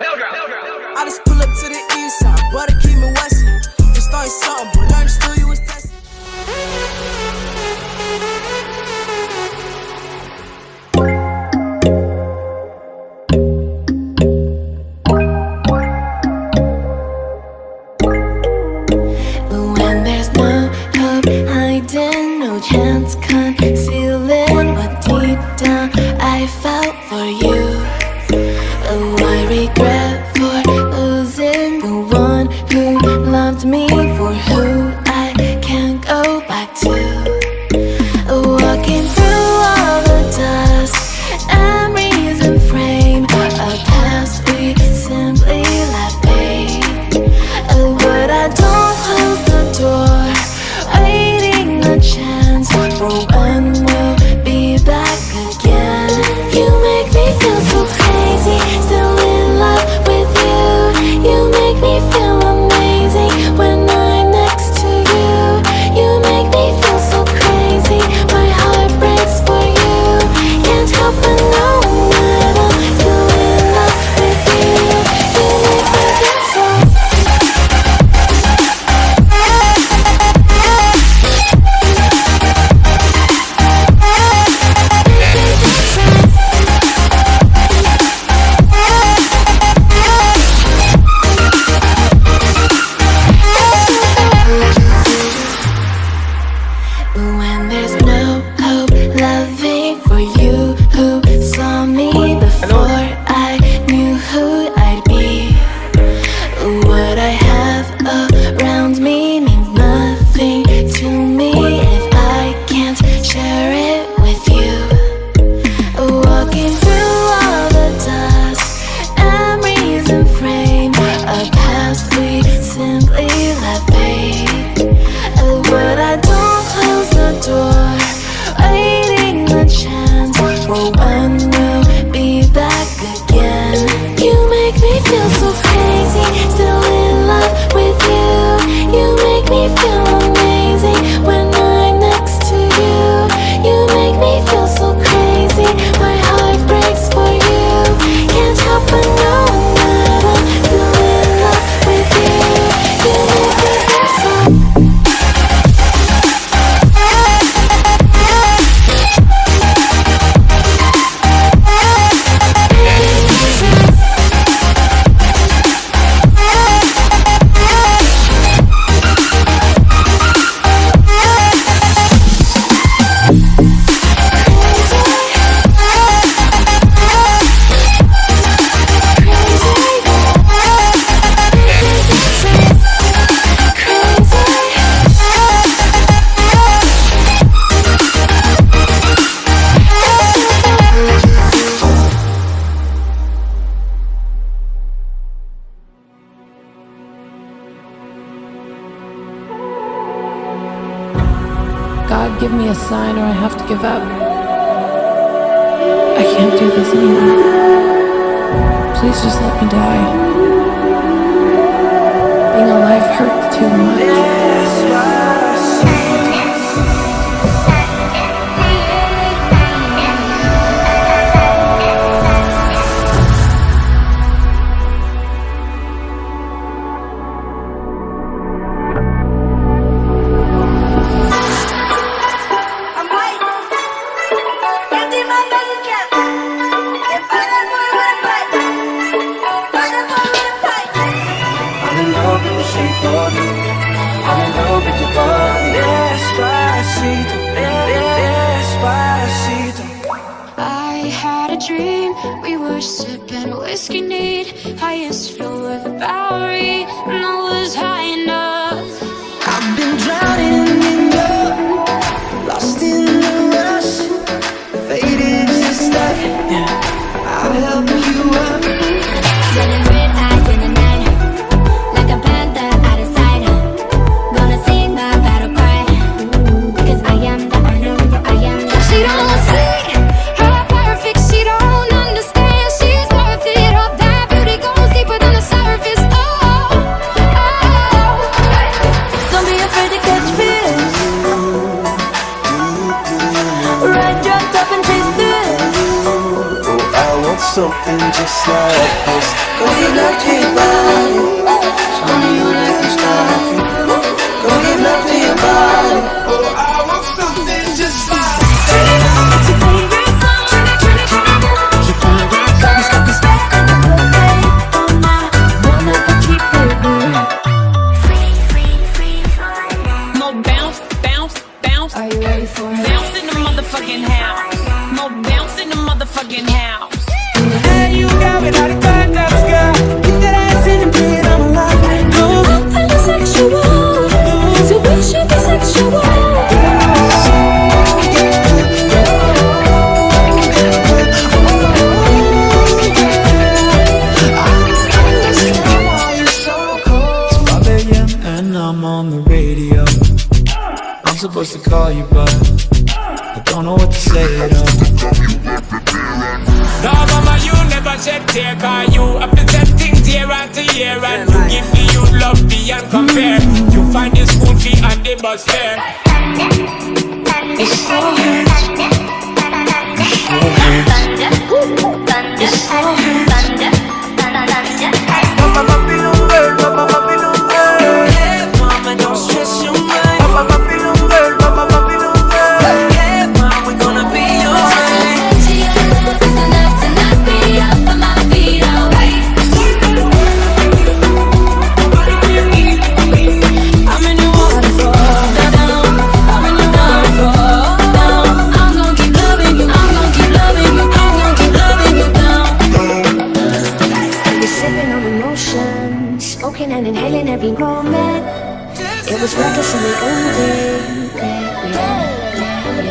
I just pull up to the east side, but keep me westin'. Just started something, but understood you was testing. When there's no hope hiding, no chance concealing what deep down I felt for you. Oh, I regret for losing the one who loved me, for who I can't go back to. Walking through all the dust, memories and frame, a past we simply let fade. Oh, but I don't close the door, waiting a chance for when we'll be back again. You make me feel so crazy, still in love with you. You make me feel amazing when I'm next to you. You make me feel so crazy, my heart breaks for you. Can't help but know that I'm still in love with you. You make me feel so. When there's no hope loving for you who saw me before I knew who I'd be. What I have around me means nothing to me if I can't share it with you. Walking through all the dust, memories and frame, a past we simply let fade. But I don't close the door, waiting the chance for when we'll be back again. You make me feel so crazy, still in love with you. You make me feel amazing when I'm next to you. You make me feel so crazy, my heart breaks for you. Can't help but know that I'm still in love with you. You make me feel so. God, give me a sign or I have to give up. I can't do this anymore. Please just let me die. Being alive hurts too much. I had a dream, we were sipping whiskey neat, highest floor of the Bowery, and I was high enough. I've been drowning in love, lost in the rush, faded just like I'll help you up. Running red eyes in the night, like a panther out of sight. Gonna sing my battle cry, 'cause I am the I am the. She don't see her perfect, she don't understand. She's worth it, all that beauty goes deeper than the surface. Oh, oh. Don't be afraid to catch something just like this. Go give love to your body. Show me you let me stop it. Go give love to your body. Oh, I want something just like this. More bounce, bounce, bounce. Are you ready for it? Bounce in the motherfucking house. More bounce in the motherfucking house. Hey, you got me like a goddamn girl. Get that ass in the bed, I'm alive. I'm feeling sexual. So we should be sexual. And I'm on the radio. I'm supposed to call you, but I don't know what to say at all. No, mama, you never shed tear, cause you have to set things year after year. And you give me you love beyond compare. You find the school fee and the bus fare. It's so hurts. It's so hurts. Mama, feeling well, mama, feeling well. Hey, mama, don't stress your mind. Mama, feeling well, mama, feeling well. Hey, mama, we're gonna be alright. It's enough to not be up on my feet all right. I'm in your waterfall, down. I'm in your waterfall, down. I'm gonna keep loving you. I'm gonna keep loving you. I'm gonna keep loving you down. You're sipping on emotion, smoking and inhaling every moment. It was reckless and we owned it.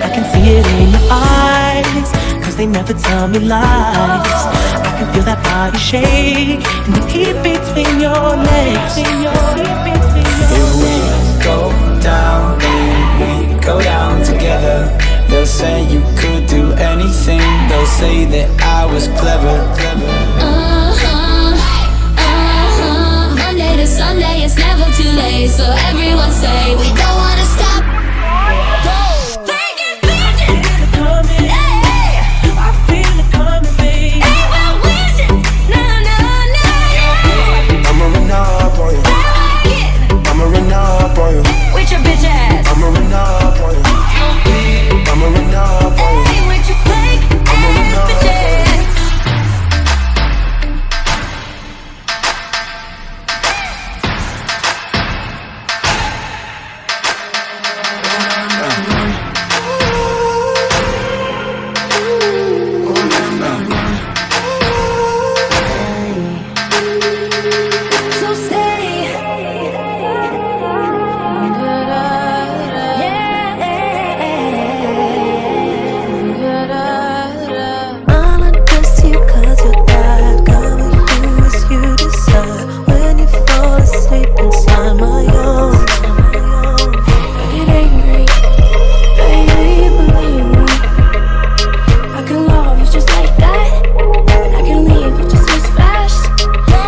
I can see it in your eyes, cause they never tell me lies. I can feel that body shake and the heat between your legs. If we go down, then we go down together. They'll say you could do anything. They'll say that I was clever. Monday to Sunday, it's never too late. So everyone say we don't wanna stop. I feel it coming, baby. I'ma run up on you. I'ma run up on you. With your bitch ass. I'ma run up on you. I'ma run up on you. Hey, with your fake ass bitches. So steady. I'ma trust you cause you're bad. Come and do as you decide. When you fall asleep inside my arms. Get angry, baby, believe me. I can love you just like that, and I can leave you just as fast.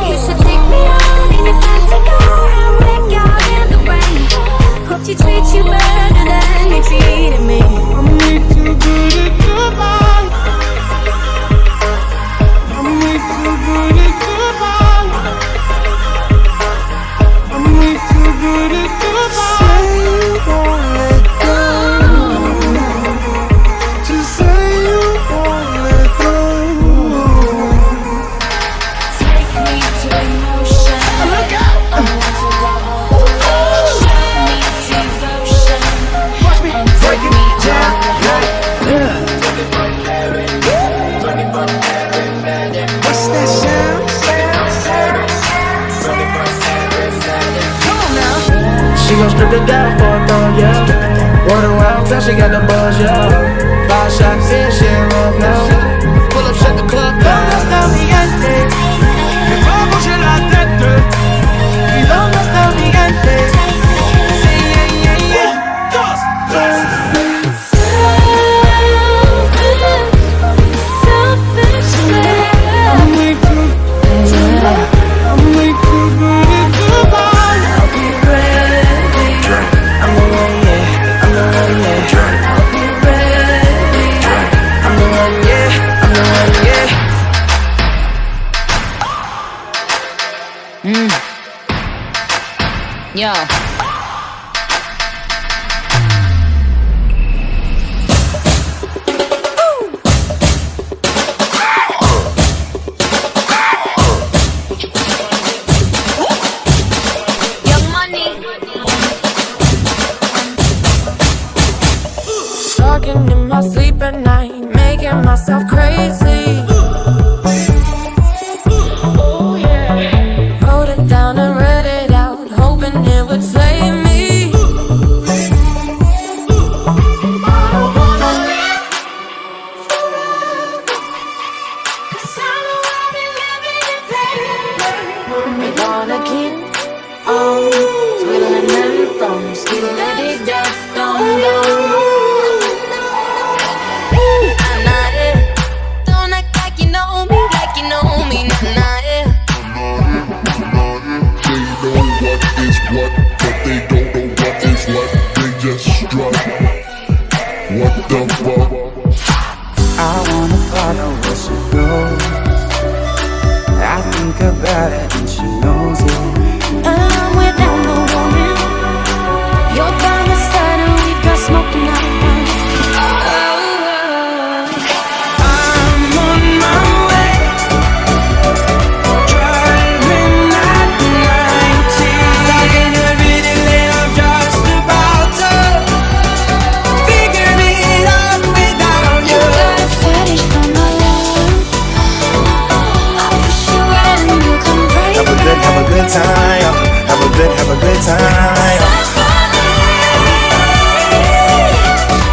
You should take me out in your fancy car and wreck out in the rain. Hope she treats you better than you treated me. I'm way too good at goodbye. I'm way too good at goodbye. I'm way too good at goodbye. Say you won't let go. Just say you won't let go. Take me to emotion. I want to go home. Show me devotion. Watch me And break take it me down. home. What's that sound? Come on now. She gon' strip it down for a thong, yeah. Run around till she got the buzz, yeah. 5 shots in, she ain't roll now. Pull up, shut the club down. ¿Dónde está mi gente? Que vamos a la tete. ¿Y dónde está mi gente? Sí, yeah, yeah, yeah. 1, 2, 3. Selfish man. I'm way too good at goodbye. I'll be ready. I'm the one, yeah. I'm the one, yeah. I'll be ready. I'm the one, yeah. Yo. Talking in my sleep at night, making myself crazy. Wrote it down and read it out, hoping it would save me. I don't wanna live forever, 'cause I know I'll be living in pain. We're gonna keep on twiddling them thumbs, skiddly-death, dum-dum. What, but they don't know what is what. They just strut. What the fuck? I wanna follow where she goes. I think about it and she knows it. I'm without no woman. You're by my side and we've got smoke in our mind. I'm on my way, driving at 90. Talking everything, I'm just about to figure it out without you. Got a fetish for my love. I push you and you come right Have a good time. Have a good time.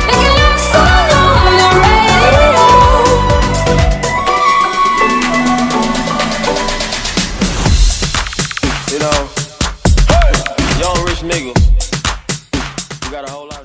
Making love so long on the radio. You know, young rich nigga, you got a whole lot.